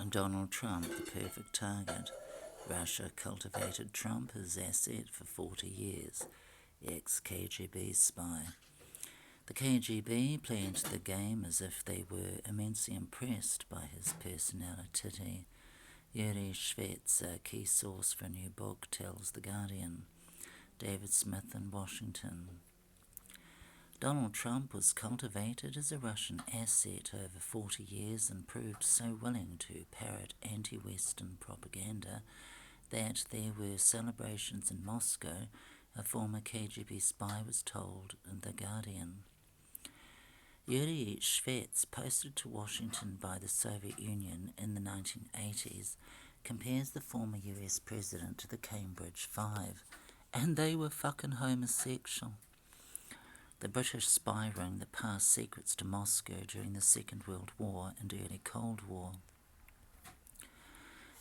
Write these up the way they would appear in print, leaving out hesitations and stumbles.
Donald Trump, the perfect target. Russia cultivated Trump as asset for 40 years. Ex-KGB spy. The KGB played the game as if they were immensely impressed by his personality. Yuri Shvets, a key source for a new book, tells The Guardian. David Smith in Washington. Donald Trump was cultivated as a Russian asset over 40 years and proved so willing to parrot anti-Western propaganda that there were celebrations in Moscow, a former KGB spy was told in The Guardian. Yuri Shvets, posted to Washington by the Soviet Union in the 1980s, compares the former US president to the Cambridge Five, and they were fucking homosexual. The British spy ring that passed secrets to Moscow during the Second World War and early Cold War.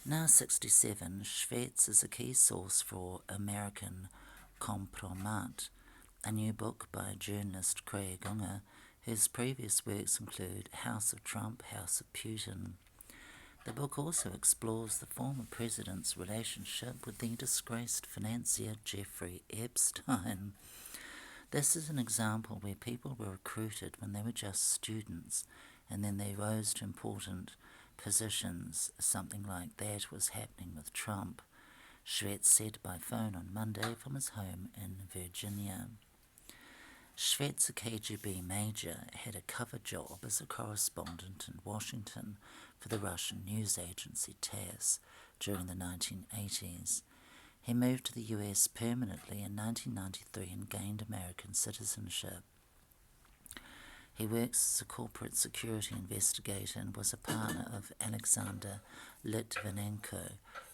Now 67, Shvets is a key source for American Kompromat, a new book by journalist Craig Unger, whose previous works include House of Trump, House of Putin. The book also explores the former president's relationship with the disgraced financier Jeffrey Epstein. This is an example where people were recruited when they were just students, and then they rose to important positions. Something like that was happening with Trump, Shvets said by phone on Monday from his home in Virginia. Shvets, a KGB major, had a cover job as a correspondent in Washington for the Russian news agency TASS during the 1980s. He moved to the US permanently in 1993 and gained American citizenship. He works as a corporate security investigator and was a partner of Alexander Litvinenko,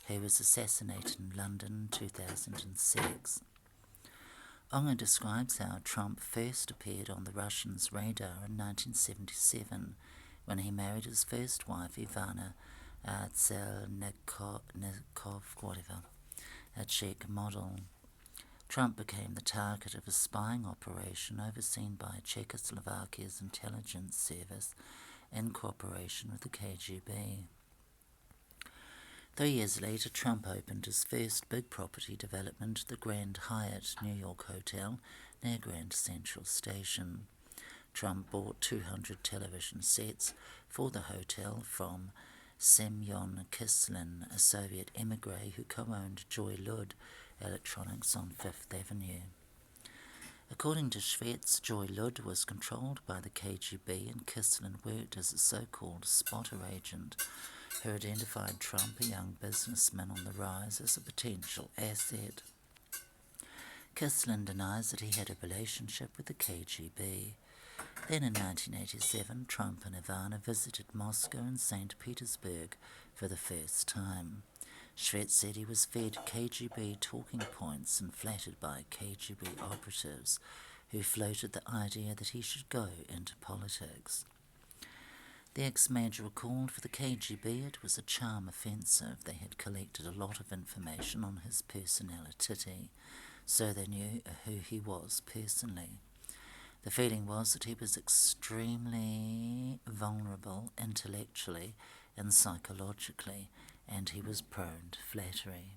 who was assassinated in London in 2006. Unger describes how Trump first appeared on the Russians' radar in 1977 when he married his first wife, Ivana Zelnikov, a Czech model. Trump became the target of a spying operation overseen by Czechoslovakia's intelligence service in cooperation with the KGB. 3 years later, Trump opened his first big property development, the Grand Hyatt New York Hotel near Grand Central Station. Trump bought 200 television sets for the hotel from Semyon Kislin, a Soviet emigre who co-owned Joy Lud Electronics on Fifth Avenue. According to Shvets, Joy Lud was controlled by the KGB and Kislin worked as a so-called spotter agent who identified Trump, a young businessman on the rise, as a potential asset. Kislin denies that he had a relationship with the KGB. Then in 1987, Trump and Ivana visited Moscow and St. Petersburg for the first time. Shvets said he was fed KGB talking points and flattered by KGB operatives who floated the idea that he should go into politics. The ex-major recalled for the KGB it was a charm offensive. They had collected a lot of information on his personality, so they knew who he was personally. The feeling was that he was extremely vulnerable intellectually and psychologically, and he was prone to flattery.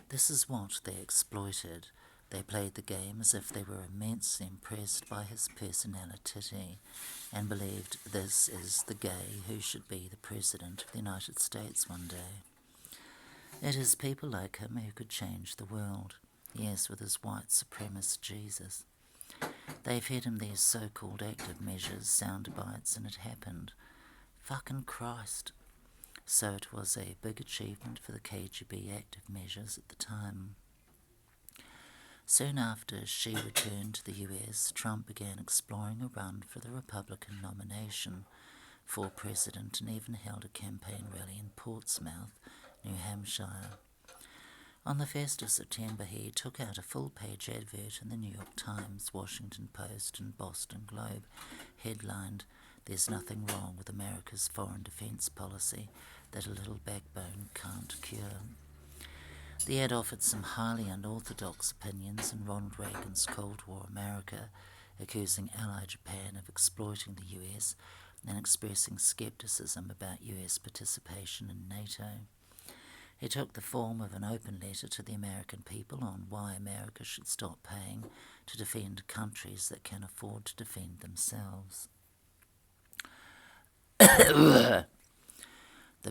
This is what they exploited. They played the game as if they were immensely impressed by his personality and believed this is the gay who should be the President of the United States one day. It is people like him who could change the world, yes, with his white supremacist Jesus. They fed him these so-called active measures, sound bites, and it happened. Fucking Christ. So it was a big achievement for the KGB active measures at the time. Soon after she returned to the US, Trump began exploring a run for the Republican nomination for president and even held a campaign rally in Portsmouth, New Hampshire. On the 1st of September, he took out a full-page advert in the New York Times, Washington Post, and Boston Globe, headlined, "There's nothing wrong with America's foreign defense policy that a little backbone can't cure." The ad offered some highly unorthodox opinions in Ronald Reagan's Cold War America, accusing Allied Japan of exploiting the US, and expressing skepticism about US participation in NATO. It took the form of an open letter to the American people on why America should stop paying to defend countries that can afford to defend themselves. The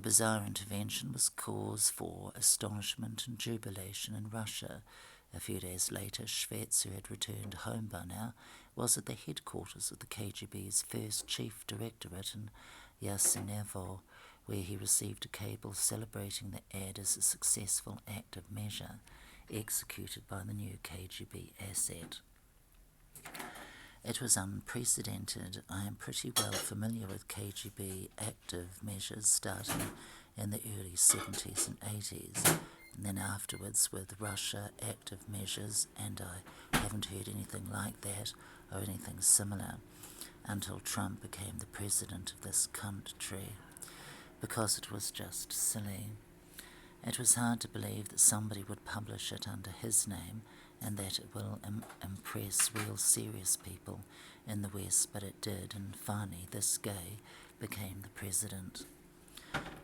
bizarre intervention was cause for astonishment and jubilation in Russia. A few days later, Shvets, who had returned home by now, was at the headquarters of the KGB's first chief directorate in Yasenevo, where he received a cable celebrating the ad as a successful active measure executed by the new KGB asset. It was unprecedented. I am pretty well familiar with KGB active measures starting in the early 70s and 80s, and then afterwards with Russia active measures, and I haven't heard anything like that or anything similar until Trump became the president of this country, because it was just silly. It was hard to believe that somebody would publish it under his name and that it will impress real serious people in the West, but it did, and finally this guy became the president.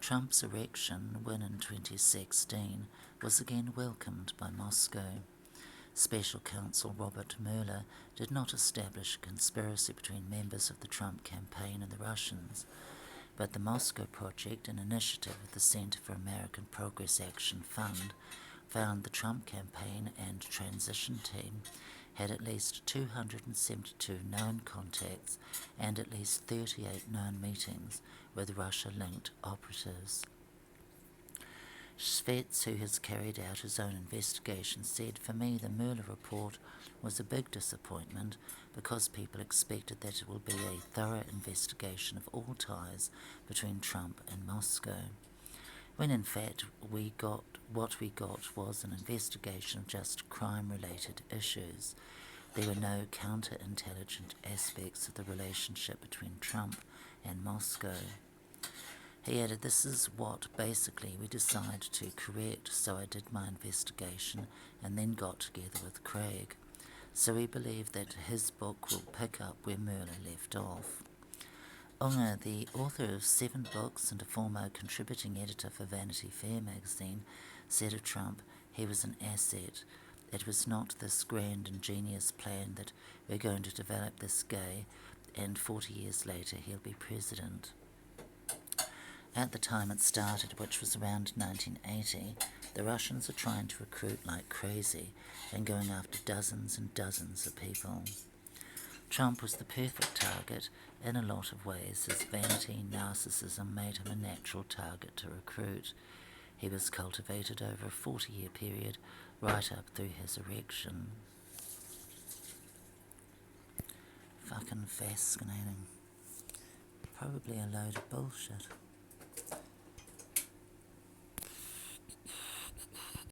Trump's election win in 2016 was again welcomed by Moscow. Special counsel Robert Mueller did not establish a conspiracy between members of the Trump campaign and the Russians, but the Moscow Project, an initiative of the Center for American Progress Action Fund, found the Trump campaign and transition team had at least 272 known contacts and at least 38 known meetings with Russia-linked operatives. Shvets, who has carried out his own investigation, said, "For me, the Mueller report was a big disappointment because people expected that it will be a thorough investigation of all ties between Trump and Moscow, when in fact what we got was an investigation of just crime-related issues. There were no counterintelligence aspects of the relationship between Trump and Moscow." He added, "This is what basically we decided to correct, so I did my investigation and then got together with Craig. So we believe that his book will pick up where Mueller left off." Unger, the author of 7 books and a former contributing editor for Vanity Fair magazine, said of Trump, "He was an asset. It was not this grand ingenious plan that we're going to develop this guy and 40 years later he'll be president." At the time it started, which was around 1980, the Russians are trying to recruit like crazy and going after dozens and dozens of people. Trump was the perfect target in a lot of ways. His vanity, narcissism made him a natural target to recruit. He was cultivated over a 40-year period, right up through his election. Fucking fascinating. Probably a load of bullshit.